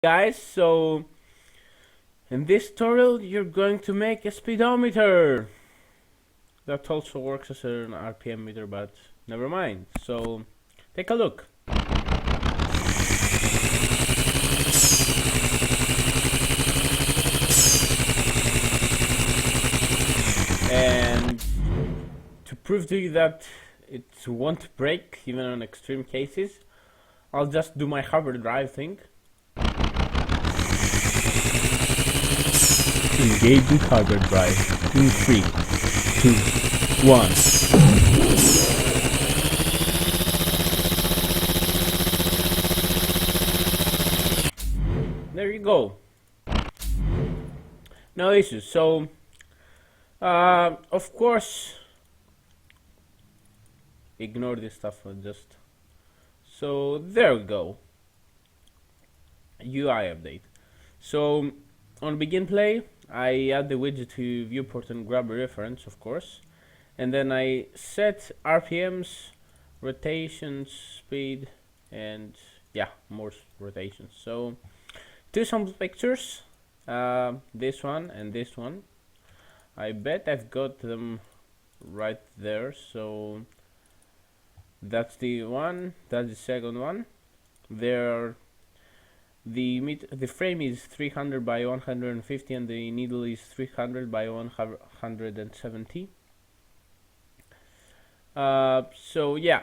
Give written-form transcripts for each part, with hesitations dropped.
Guys, so in this tutorial you're going to make a speedometer that also works as an RPM meter, but never mind. So take a look. And to prove to you that it won't break even on extreme cases, I'll just do my hyperdrive thing. Engaging hyperdrive in 3, 2, 1. There you go. No issues. So, of course, ignore this stuff. So there we go. UI update. So on begin play, I add the widget to viewport and grab a reference, of course, and then I set RPMs, rotations, speed, and yeah, more rotations. So two sample pictures, this one and this one. I bet I've got them right there. So that's the one, that's the second one. The frame is 300 by 150 and the needle is 300 by 170. So yeah,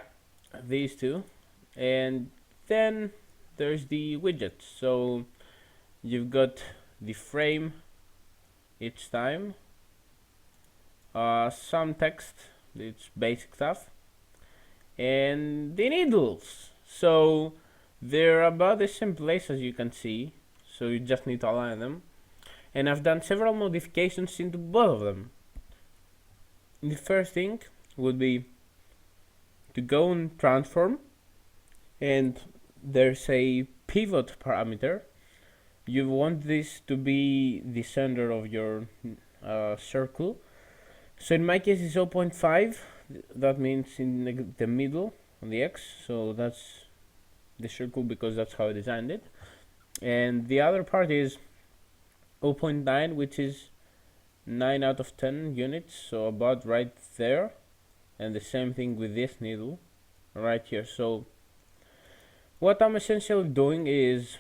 these two, and then there's the widget. So you've got the frame each time, some text, it's basic stuff, and the needles. So they're about the same place as you can see, so you just need to align them. And I've done several modifications into both of them. The first thing would be to go and transform, and there's a pivot parameter. You want this to be the center of your circle. So in my case it's 0.5, that means in the middle on the X, so that's the circle because that's how I designed it. And the other part is 0.9, which is 9 out of 10 units, so about right there. And the same thing with this needle right here. So what I'm essentially doing is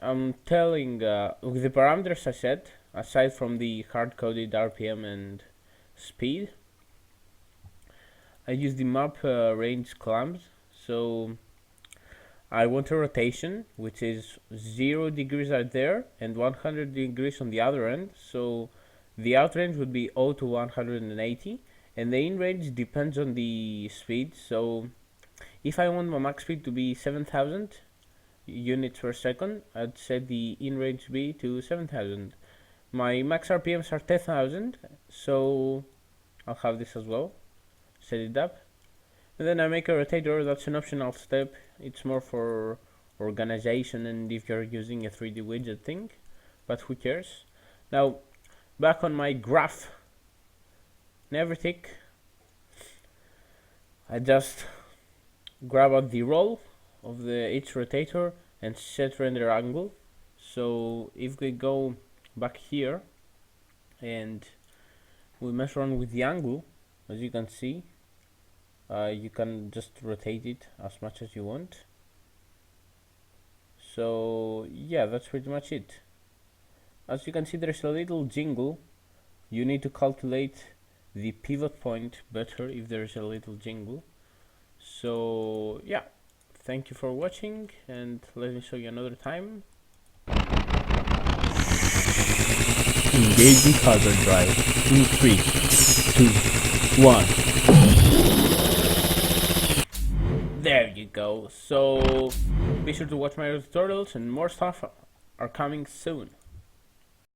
I'm telling with the parameters I set, aside from the hard-coded RPM and speed, I use the map range clamps. So I want a rotation which is 0 degrees right there and 100 degrees on the other end. So the out range would be 0 to 180, and the in range depends on the speed. So if I want my max speed to be 7,000 units per second, I'd set the in range be to 7,000. My max RPMs are 10,000, so I'll have this as well. Set it up. And then I make a rotator. That's an optional step. It's more for organization and if you're using a 3D widget thing, but who cares. Now back on my graph, never tick. I just grab out the roll of each rotator and set render angle. So if we go back here and we mess around with the angle, as you can see, you can just rotate it as much as you want. So yeah, that's pretty much it. As you can see, there's a little jingle. You need to calculate the pivot point better if there's a little jingle. So yeah, thank you for watching, and let me show you another time. Engaging hyperdrive in 3, 2, 1. There you go. So be sure to watch my tutorials, and more stuff are coming soon.